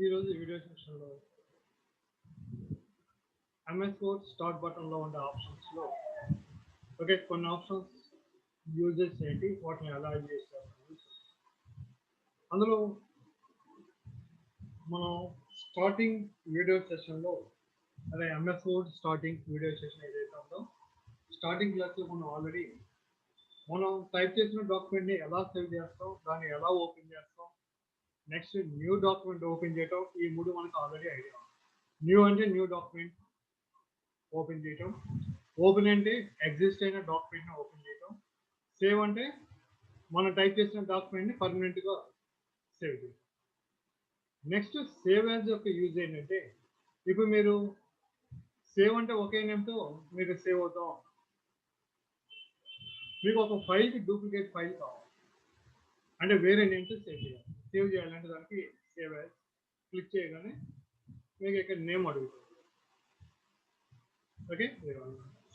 ఈరోజు వీడియో సెషన్లో MS word start బటన్లో ఉండే ఆప్షన్స్లో కొన్ని ఆప్షన్స్ యూజెస్ ఏంటి, వాటిని ఎలా యూజ్ చేస్తారు. అందులో మనం స్టార్టింగ్ వీడియో సెషన్లో అదే MS word starting video session ఏదైతే ఉందో స్టార్టింగ్ క్లాస్లో మనం టైప్ చేసిన డాక్యుమెంట్ని ఎలా సేవ్ చేస్తాం, దాన్ని ఎలా ఓపెన్ చేస్తాం, నెక్స్ట్ న్యూ డాక్యుమెంట్ ఓపెన్ చేయటం, ఈ మూడు మనకు ఆల్రెడీ ఐడియా ఉంది. న్యూ అంటే న్యూ డాక్యుమెంట్ ఓపెన్ చేయటం, ఓపెన్ అంటే ఎగ్జిస్ట్ అయిన డాక్యుమెంట్ని ఓపెన్ చేయటం, సేవ్ అంటే మనం టైప్ చేసిన డాక్యుమెంట్ని పర్మనెంట్గా సేవ్ చేయటం. నెక్స్ట్ సేవ్ యాజ్ యొక్క యూజ్ ఏంటంటే, ఇప్పుడు మీరు సేవ్ అంటే ఒకే నేమ్తో మీరు సేవ్ అవుతాం. మీకు ఒక ఫైల్కి డూప్లికేట్ ఫైల్ కావాలి అంటే వేరే నేమ్తో సేవ్ చేయాలంటే దానికి సేవ్ యాజ్ క్లిక్ చేయగానే మీకు ఇక్కడ నేమ్ అడుగుతుంది. ఓకే,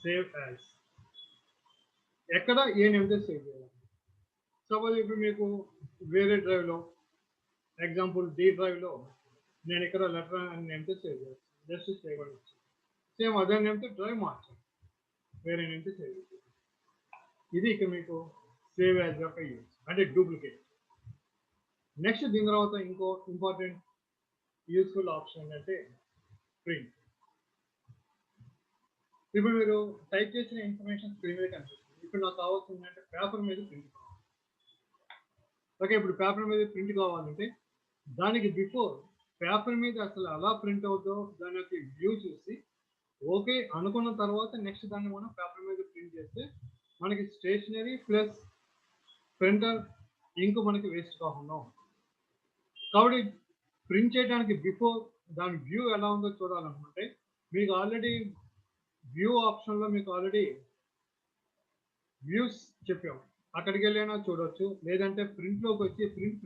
సేవ్ యాజ్ ఎక్కడ ఏ నేమ్తో సేవ్ చేయాలి. సపోజ్ ఇప్పుడు మీకు వేరే డ్రైవ్లో ఎగ్జాంపుల్ డి డ్రైవ్లో నేను ఇక్కడ లెటర్ అనే నేమ్తో సేవ్ చేస్తాను. జస్ట్ సేవ్ అని వచ్చి సేమ్ అదే నేమ్తో డ్రైవ్ మార్చాను, వేరే నేమ్తో సేవ్ చేస్తాను. ఇది ఇక్కడ మీకు సేవ్ యాజ్ యొక్క యూజ్ అంటే డూప్లికేట్. నెక్స్ట్ దీని తర్వాత ఇంకో ఇంపార్టెంట్ యూస్ఫుల్ ఆప్షన్ ఏంటంటే ప్రింట్. ఇప్పుడు మీరు టైప్ చేసిన ఇన్ఫర్మేషన్ స్క్రీన్ మీద కనిపిస్తుంది. ఇప్పుడు నాకు కావాల్సింది అంటే పేపర్ మీద ప్రింట్ కావాలి. ఓకే, ఇప్పుడు పేపర్ మీద ప్రింట్ కావాలంటే దానికి బిఫోర్ పేపర్ మీద అసలు ఎలా ప్రింట్ అవుతుందో దాని యొక్క వ్యూ చూసి ఓకే అనుకున్న తర్వాత నెక్స్ట్ దాన్ని మనం పేపర్ మీద ప్రింట్ చేస్తే మనకి స్టేషనరీ ప్లస్ ప్రింటర్ ఇంక్ మనకి వేస్ట్ కాకుండా ఉంటుంది. కాబట్టి ప్రింట్ చేయడానికి బిఫోర్ దాని వ్యూ ఎలా ఉందో చూడాలనుకుంటే మీకు ఆల్రెడీ వ్యూ ఆప్షన్లో మీకు ఆల్రెడీ వ్యూస్ చెప్పాం, అక్కడికి వెళ్ళైనా చూడవచ్చు. లేదంటే ప్రింట్లోకి వచ్చి ప్రింట్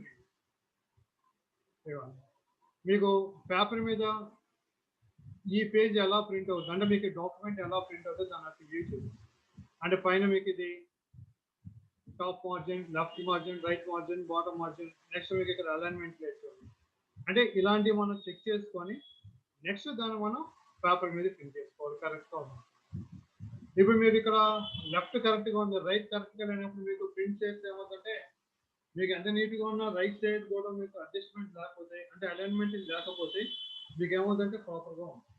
మీకు పేపర్ మీద ఈ పేజ్ ఎలా ప్రింట్ అవుతుంది అంటే మీకు డాక్యుమెంట్ ఎలా ప్రింట్ అవుతుంది దాని వ్యూ చూడండి. అంటే పైన మీకు ఇది top margin, left margin, right margin, bottom margin, next మీకు ఇక్కడ అలైన్మెంట్ ప్లేస్ చూడండి. అంటే ఇలాంటివి మనం చెక్ చేసుకొని నెక్స్ట్ దాన్ని మనం పేపర్ మీద ప్రింట్ చేసుకోవాలి కరెక్ట్గా ఉంది. ఇప్పుడు మీరు ఇక్కడ లెఫ్ట్ కరెక్ట్గా ఉంది, రైట్ కరెక్ట్గా లేనప్పుడు మీకు ప్రింట్ చేస్తే ఏమవుతుందంటే మీకు ఎంత నీట్గా ఉన్నా రైట్ సైడ్ కూడా మీకు అడ్జస్ట్మెంట్ లేకపోతే అంటే అలైన్మెంట్ లేకపోతే మీకు ఏమవుతుందంటే ప్రాపర్గా ఉంటుంది.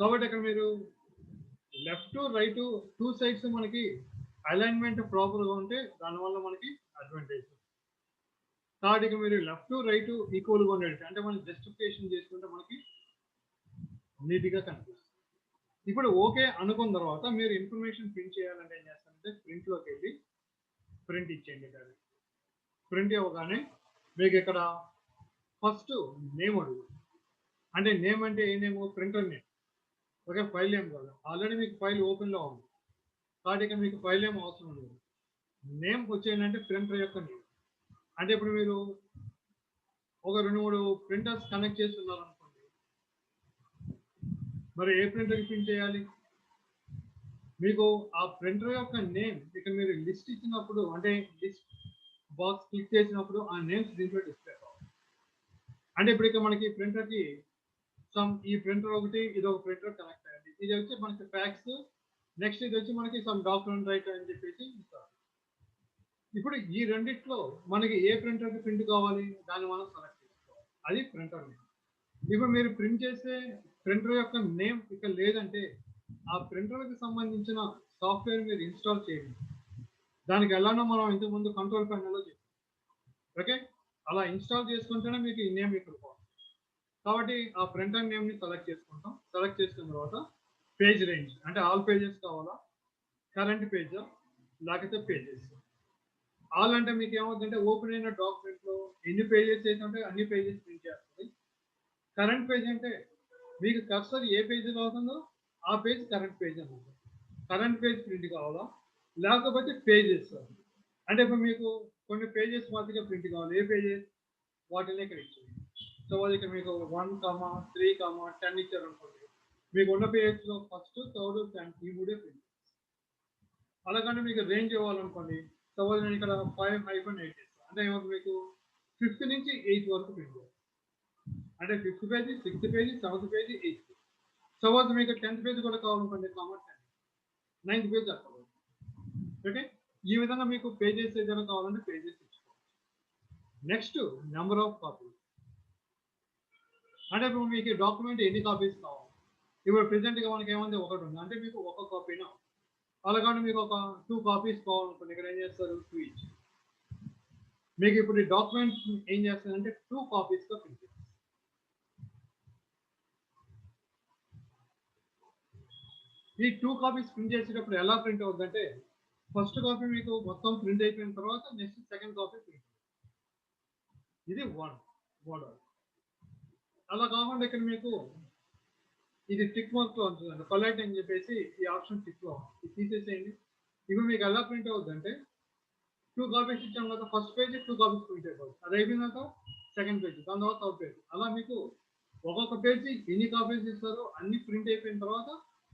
కాబట్టి ఇక్కడ మీరు లెఫ్ట్ రైట్ టూ సైడ్స్ మనకి అలైన్మెంట్ ప్రాపర్గా ఉంటే దానివల్ల మనకి అడ్వాంటేజ్. కాబట్టి ఇక మీరు లెఫ్ట్ రైట్ ఈక్వల్గా ఉండేది అంటే మనం జస్టిఫికేషన్ చేసుకుంటే మనకి నీట్గా కనిపిస్తుంది. ఇప్పుడు ఓకే అనుకున్న తర్వాత మీరు ఇన్ఫర్మేషన్ ప్రింట్ చేయాలంటే ఏం చేస్తారంటే ప్రింట్లోకి వెళ్ళి ప్రింట్ ఇచ్చేయండి. ప్రింట్ ఇవ్వగానే మీకు ఇక్కడ ఫస్ట్ నేమ్ అడుగు అంటే నేమ్ అంటే ఏ name, printer name. Okay, file name కాదు, ఆల్రెడీ మీకు ఫైల్ ఓపెన్లో ఉంది కాబట్టి ఇక్కడ మీకు ఫైల్ నేమ్ అవసరం లేదు. నేమ్ వచ్చేయంటే ప్రింటర్ యొక్క నేమ్. అంటే ఇప్పుడు మీరు ఒక 2-3 ప్రింటర్స్ కనెక్ట్ చేస్తున్నారు అనుకోండి, మరి ఏ ప్రింటర్కి ప్రింట్ చేయాలి మీకు ఆ ప్రింటర్ యొక్క నేమ్ ఇక్కడ మీరు లిస్ట్ ఇచ్చినప్పుడు అంటే లిస్ట్ బాక్స్ క్లిక్ చేసినప్పుడు ఆ నేమ్స్ దీంట్లో డిస్ప్లే కావాలి. అంటే ఇప్పుడు ఇక్కడ మనకి ప్రింటర్కి ఈ ప్రింటర్ ఒకటి ఇది ఒక ప్రింటర్ కనెక్ట్ అయ్యింది. ఇది వచ్చి మనకి ఫ్యాక్స్, నెక్స్ట్ ఇది వచ్చి మనకి సమ్ డాక్యుమెంట్ రైట్ అని చెప్పేసి ఇస్తారు. ఇప్పుడు ఈ రెండిట్లో మనకి ఏ ప్రింటర్కి ప్రింట్ కావాలి దాన్ని మనం సెలెక్ట్ చేసుకోవాలి, అది ప్రింటర్ నేమ్. ఇప్పుడు మీరు ప్రింట్ చేసే ప్రింటర్ యొక్క నేమ్ ఇక్కడ లేదంటే ఆ ప్రింటర్కి సంబంధించిన సాఫ్ట్వేర్ మీరు ఇన్స్టాల్ చేయండి. దానికి ఎలానో మనం ఇంతకుముందు కంట్రోల్ ప్యానెల్లో చెప్పాం. ఓకే, అలా ఇన్స్టాల్ చేసుకుంటేనే మీకు ఈ నేమ్ ఇక్కడ పోవాలి. కాబట్టి ఆ ప్రింటర్ నేమ్ని సెలెక్ట్ చేసుకుంటాం. సెలెక్ట్ చేసుకున్న తర్వాత పేజ్ రేంజ్ అంటే ఆల్ పేజెస్ కావాలా, కరెంట్ పేజా, లేకపోతే పేజెస్. ఆల్ అంటే మీకు ఏమవుతుందంటే ఓపెన్ అయిన డాక్యుమెంట్లో ఎన్ని పేజెస్ అయితే ఉంటే అన్ని పేజెస్ ప్రింట్ చేస్తుంది. కరెంట్ పేజ్ అంటే మీకు కర్సర్ ఏ పేజీలో అవుతుందో ఆ పేజ్ కరెంట్ పేజ్ అన్నమాట. కరెంట్ పేజ్ ప్రింట్ కావాలా, లేకపోతే పేజెస్ అంటే ఇప్పుడు మీకు కొన్ని పేజెస్ మాత్రమే ప్రింట్ కావాలి. ఏ పేజెస్ వాటిని ఇక్కడ ఇచ్చింది. సో అది ఇక్కడ మీకు 1, 3, 10 ఇచ్చారు అనుకోండి, మీకు ఉన్న పేజెస్లో ఫస్ట్, థర్డ్, 10 ఈ మూడే ప్రింట్. అలాగని మీకు రేంజ్ ఇవ్వాలనుకోండి, సపోజ్ నేను ఇక్కడ 5-8 ఇస్తాను అంటే మీకు 5th నుంచి 8th వరకు ప్రింట్ చేయాలి. అంటే 5th page, 6th page, 7th page, 8th. Suppose మీకు 10th పేజీ కూడా కావాలనుకోండి, కామర్స్ 9th పేజీ అక్కడ. ఓకే, ఈ విధంగా మీకు పేజెస్ ఏదైనా కావాలంటే పేజెస్ ఇచ్చుకోవచ్చు. Next number of copies. అంటే ఇప్పుడు మీకు డాక్యుమెంట్ ఎన్ని కాపీస్ కావాలి? ఇప్పుడు ప్రెసెంట్గా మనకి ఏమంది ఒకటి ఉంది, అంటే మీకు ఒక కాపీనా. అలాగే మీకు ఒక 2 కాపీస్ కావాలనుకోండి, ఇక్కడ ఏం చేస్తారు 2 ఇచ్చి. మీకు ఇప్పుడు ఈ డాక్యుమెంట్ ఏం చేస్తుందంటే 2 కాపీస్గా ప్రింట్ చేస్తారు. ఈ 2 కాపీస్ ప్రింట్ చేసేటప్పుడు ఎలా ప్రింట్ అవుతుందంటే, ఫస్ట్ కాపీ మీకు మొత్తం ప్రింట్ అయిపోయిన తర్వాత నెక్స్ట్ సెకండ్ కాపీ ప్రింట్. ఇది వన్ మోడల్. అలా కాకుండా ఇక్కడ మీకు ఇది టిక్ మార్క్ లో ఉంటుందండి, కొలైట్ అని చెప్పేసి ఈ ఆప్షన్ టిక్ లో ఇది తీసేసేయండి. ఇప్పుడు మీకు ఎలా ప్రింట్ అవుతుందంటే 2 కాపీస్ ఇచ్చాం కదా, ఫస్ట్ పేజ్ 2 కాపీస్ ప్రింట్ అయిపోతుంది. అది అయిపోయినాక సెకండ్ పేజ్, దాని తర్వాత థర్డ్ పేజ్. అలా మీకు ఒక్కొక్క పేజీ ఎన్ని కాపీస్ ఇస్తారో అన్ని ప్రింట్ అయిపోయిన తర్వాత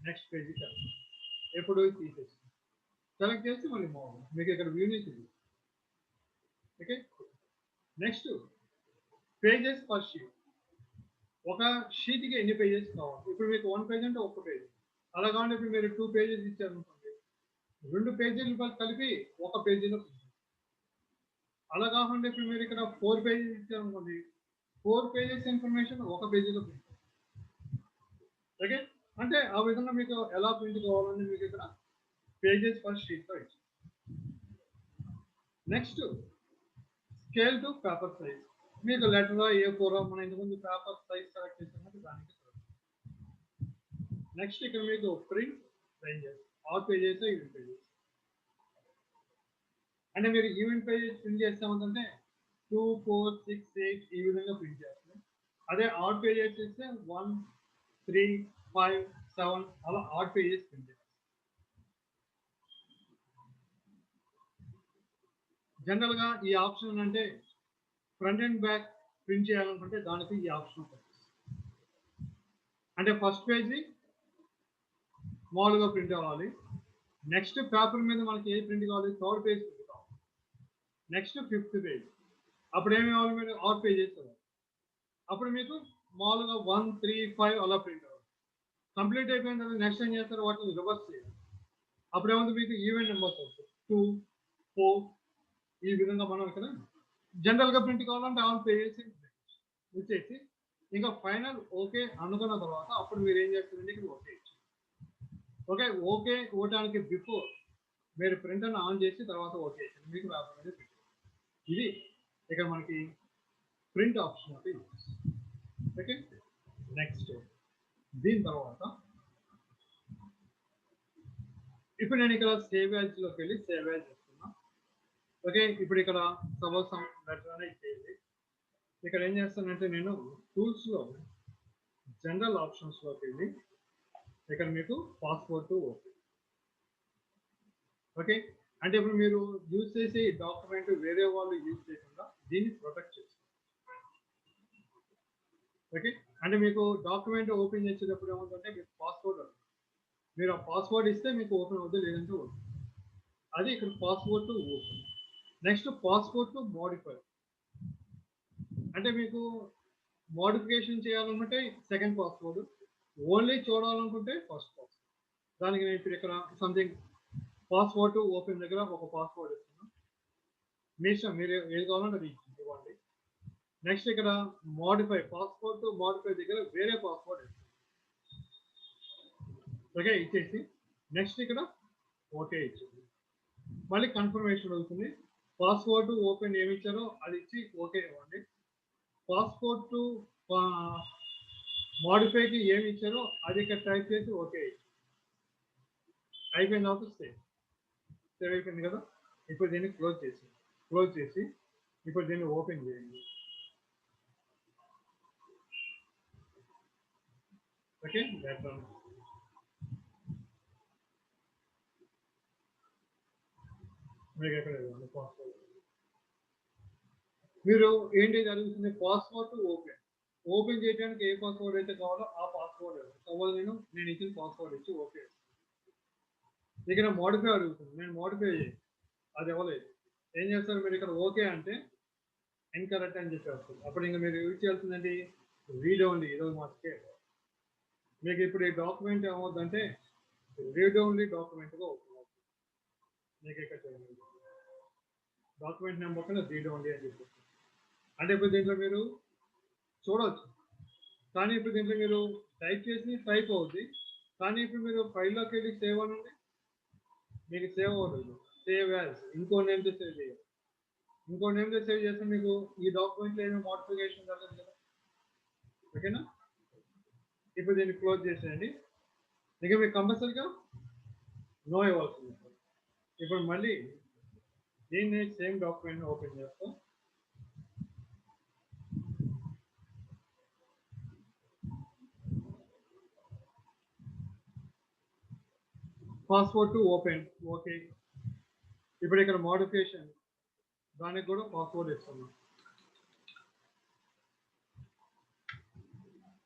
నెక్స్ట్ పేజీ ఎప్పుడు తీసేసి సెలెక్ట్ చేసి మళ్ళీ మోడల్ మీకు ఇక్కడ వ్యూ నుంచి. Okay, next pages per sheet. ఒక షీట్కి ఎన్ని పేజెస్ కావాలి? ఇప్పుడు మీకు 1 పేజ్ అంటే 1 పేజ్. అలా కావాలి ఇప్పుడు మీరు 2 పేజెస్ ఇచ్చారనుకోండి, 2 పేజీలు కలిపి 1 పేజీలో. అలా కాకుండా ఇప్పుడు మీరు ఇక్కడ 4 పేజెస్ ఇచ్చారనుకోండి, 4 పేజెస్ ఇన్ఫర్మేషన్ 1 పేజీలో ప్రింట్. ఓకే, అంటే ఆ విధంగా మీకు ఎలా ప్రింట్ కావాలని మీకు ఇక్కడ పేజెస్ పర్ షీట్తో ఇచ్చారు. Next scale to paper size. మీకు లెటర్ A4 మనం ఇంతకుముందు పేపర్ సైజ్ సెలెక్ట్ చేసినట్టు దానికి. నెక్స్ట్ ఇక్కడ మీకు print ranges, all pages, event pages. అంటే మీరు ఈవెంట్ పేజెస్ ప్రింట్ చేస్తామంటే 2, 4, 6, 8 ఈ విధంగా ప్రింట్ చేస్తాం. అదే ఆడ్ పేజెస్ ఇస్తే 1, 3, 5, 7 అలా ఆడ్ పేజెస్ ప్రింట్ చేస్తాం. జనరల్గా ఈ ఆప్షన్ అంటే ఫ్రంట్ అండ్ బ్యాక్ ప్రింట్ చేయాలనుకుంటే దానికి ఈ ఆప్షన్ ఉంటుంది. అంటే ఫస్ట్ పేజీ మామూలుగా ప్రింట్ అవ్వాలి. నెక్స్ట్ పేపర్ మీద మనకి ఏ ప్రింట్ కావాలి? థర్డ్ పేజ్ ప్రింట్ కావాలి. Next 5th page. అప్పుడు ఏమి కావాలి? మీరు ఆడ్ పేజెస్ కావాలి. అప్పుడు మీకు మామూలుగా 1, 3, 5 అలా ప్రింట్ అవ్వాలి. కంప్లీట్ అయిపోయిన తర్వాత నెక్స్ట్ ఏం చేస్తారు? వాటిని రివర్స్ చేయాలి. అప్పుడు ఏముంది? మీకు ఈవెంట్ నెంబర్స్ వస్తాయి 2, 4 ఈ విధంగా మనం ఇక్కడ జనరల్గా ప్రింట్ కావాలంటే ఆల్ పేజెస్ ఇచ్చేసి ఇంకా ఫైనల్ ఓకే అనుకున్న తర్వాత అప్పుడు మీరు ఏం చేస్తారంటే ఇక్కడ ఓకే ఇచ్చి. ఓకే, ఓకే ఓటానికి బిఫోర్ మీరు ప్రింటర్ని ఆన్ చేసి తర్వాత ఓకే ఇచ్చింది మీకు వ్యాపారం. ఇది ఇక్కడ మనకి ప్రింట్ ఆప్షన్ ఒకటి. ఓకే, నెక్స్ట్ దీని తర్వాత ఇప్పుడు నేను ఇక్కడ సేవ్ యాజ్లోకి వెళ్ళి సేవ్ యాజ్ చేస్తున్నా. ఓకే, ఇప్పుడు ఇక్కడ సపోజ్ లెటర్ అనేది ఇచ్చేది. ఇక్కడ ఏం చేస్తానంటే నేను టూల్స్లో జనరల్ ఆప్షన్స్లోకి వెళ్ళి ఇక్కడ మీకు పాస్వర్డ్ ఓకే. ఓకే, అంటే ఇప్పుడు మీరు యూజ్ చేసే డాక్యుమెంట్ వేరే వాళ్ళు యూజ్ చేయకుండా దీన్ని ప్రొటెక్ట్ చేస్తారు. ఓకే, అంటే మీకు డాక్యుమెంట్ ఓపెన్ చేసేటప్పుడు ఏముందంటే మీకు పాస్వర్డ్ వస్తుంది. మీరు ఆ పాస్వర్డ్ ఇస్తే మీకు ఓపెన్ అవుతుంది, లేదంటే ఓపెన్. అది ఇక్కడ password to open. Next password to modify. అంటే మీకు మోడిఫికేషన్ చేయాలనుకుంటే సెకండ్ పాస్వర్డ్, ఓన్లీ చూడాలనుకుంటే ఫస్ట్ పాస్వర్డ్. దానికి నేను ఇప్పుడు ఇక్కడ సంథింగ్ పాస్వర్డ్ టు ఓపెన్ దగ్గర ఒక పాస్వర్డ్ ఇస్తున్నాను. మీ ఇష్టం, మీరు ఏది కావాలంటే అది ఇవ్వండి. నెక్స్ట్ ఇక్కడ మోడిఫై, పాస్వర్డ్ టు మోడిఫై దగ్గర వేరే పాస్వర్డ్ ఇస్తుంది. ఓకే ఇచ్చేసి నెక్స్ట్ ఇక్కడ ఓకే ఇచ్చింది. మళ్ళీ కన్ఫర్మేషన్ అవుతుంది. పాస్వర్డ్ ఓపెన్ ఏమి ఇచ్చారో అది ఇచ్చి ఓకే ఇవ్వండి. పాస్వర్డ్ టు మోడిఫైకి ఏమి ఇచ్చారో అది ఇక్కడ టైప్ చేసి ఓకే అయిపోయిన తర్వాత సేవ్ అయిపోయింది కదా. ఇప్పుడు దీన్ని క్లోజ్ చేసి ఇప్పుడు దీన్ని ఓపెన్ చేయండి. ఓకే, మీకు ఎక్కడ పాస్వర్డ్ మీరు ఏంటి జరుగుతుంది? పాస్వర్డ్ ఓపెన్ చేయడానికి ఏ పాస్వర్డ్ అయితే కావాలో ఆ పాస్వర్డ్ సపోజ్ నేను ఇచ్చిన పాస్వర్డ్ ఇచ్చి ఓకే. ఇక్కడ మోడిఫై అడుగుతుంది, నేను మోడిఫై అది ఇవ్వలేదు. ఏం చేస్తారు మీరు ఇక్కడ ఓకే అంటే ఇన్కరెక్ట్ అని చెప్పి వస్తుంది. అప్పుడు ఇంకా మీరు యూజ్ చేయాల్సిందండి రీడ్ ఓన్లీ ఈరోజు మాత్రమే మీకు ఇప్పుడు ఈ డాక్యుమెంట్ ఏమవుతుందంటే రీడ్ ఓన్లీ డాక్యుమెంట్గా ఓపెన్ అవుతుంది. మీకు ఇక్కడ చూడండి డాక్యుమెంట్ నెంబర్ పక్కన రీడ్ ఓన్లీ అని చెప్పి అంటే ఇప్పుడు దీంట్లో మీరు చూడవచ్చు, కానీ ఇప్పుడు దీంట్లో మీరు టైప్ చేసి టైప్ అవుద్ది, కానీ ఇప్పుడు మీరు ఫైల్లోకి వెళ్ళి సేవ్ అని ఉంది, మీకు సేవ్ అవుతుంది. సేవ్ యాజ్ ఇంకో నేమ్తో సేవ్ చేయాలి. ఇంకో నేమ్తో సేవ్ చేస్తే మీకు ఈ డాక్యుమెంట్లో ఏమైనా మోడిఫికేషన్ జరగదు కదా. ఓకేనా? ఇప్పుడు దీన్ని క్లోజ్ చేసేయండి. ఇక మీకు కంపల్సరీగా నో ఇవ్వాల్సింది. ఇప్పుడు మళ్ళీ దీన్ని సేమ్ డాక్యుమెంట్ ఓపెన్ చేస్తాం. Password to open okay. ఇప్పుడు ఇక్కడ మోడిఫికేషన్ దానికి కూడా పాస్వర్డ్ ఇస్తున్నాం.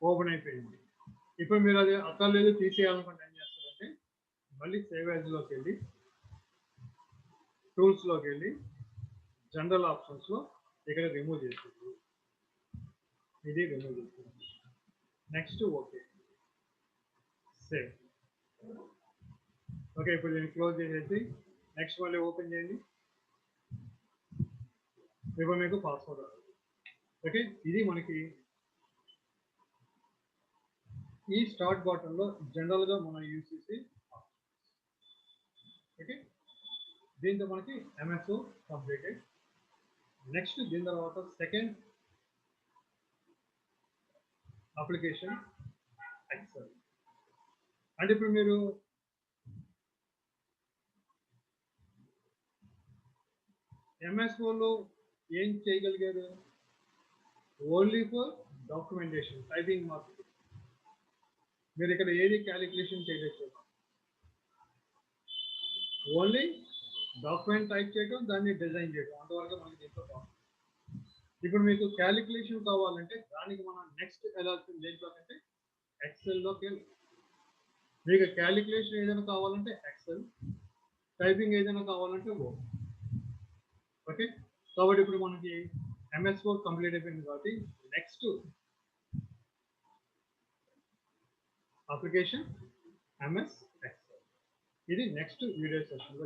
ఓపెన్ అయిపోయింది. ఇప్పుడు మీరు అది అక్కర్లేదు తీసేయాలనుకుంటే ఏం చేస్తారంటే మళ్ళీ సేవ్ యాజ్లోకి వెళ్ళి టూల్స్లోకి వెళ్ళి జనరల్ ఆప్షన్స్లో ఇక్కడ రిమూవ్ చేస్తుంది. ఇది రిమూవ్ చేస్తుంది. Next okay save. ఓకే ఇప్పుడు దీన్ని క్లోజ్ చేసేసి నెక్స్ట్ మళ్ళీ ఓపెన్ చేయండి. ఇప్పుడు మీకు పాస్వర్డ్ వస్తుంది. ఓకే ఇది మనకి ఈ స్టార్ట్ బటన్లో జనరల్గా మనం యూజ్ చేసి ఓకే దీంతో మనకి ఎంఎస్ఓ కంప్లీటెడ్. నెక్స్ట్ దీని తర్వాత సెకండ్ అప్లికేషన్ ఎక్సెల్. అంటే ఇప్పుడు మీరు ఎంఎస్ఓలో ఏం చేయగలిగారు? ఓన్లీ ఫర్ డాక్యుమెంటేషన్ టైపింగ్ మాత్రమే. మీరు ఇక్కడ ఏది క్యాలిక్యులేషన్ చేయలేదు, ఓన్లీ డాక్యుమెంట్ టైప్ చేయడం దాన్ని డిజైన్ చేయడం అంతవరకు మనకి దీంట్లో బాగుంది. ఇప్పుడు మీకు క్యాలిక్యులేషన్ కావాలంటే దానికి మనం నెక్స్ట్ ఎలా దేంట్లోకంటే ఎక్సెల్లోకి వెళ్ళి మీకు క్యాలిక్యులేషన్ ఏదైనా కావాలంటే ఎక్సెల్, టైపింగ్ ఏదైనా కావాలంటే ఓకే. కాబట్టి ఇప్పుడు మనకి ఎంఎస్ వర్డ్ కంప్లీట్ అయిపోయింది కాబట్టి నెక్స్ట్ అప్లికేషన్ ఎంఎస్ ఎక్సెల్. ఇది నెక్స్ట్ వీడియో సెషన్లో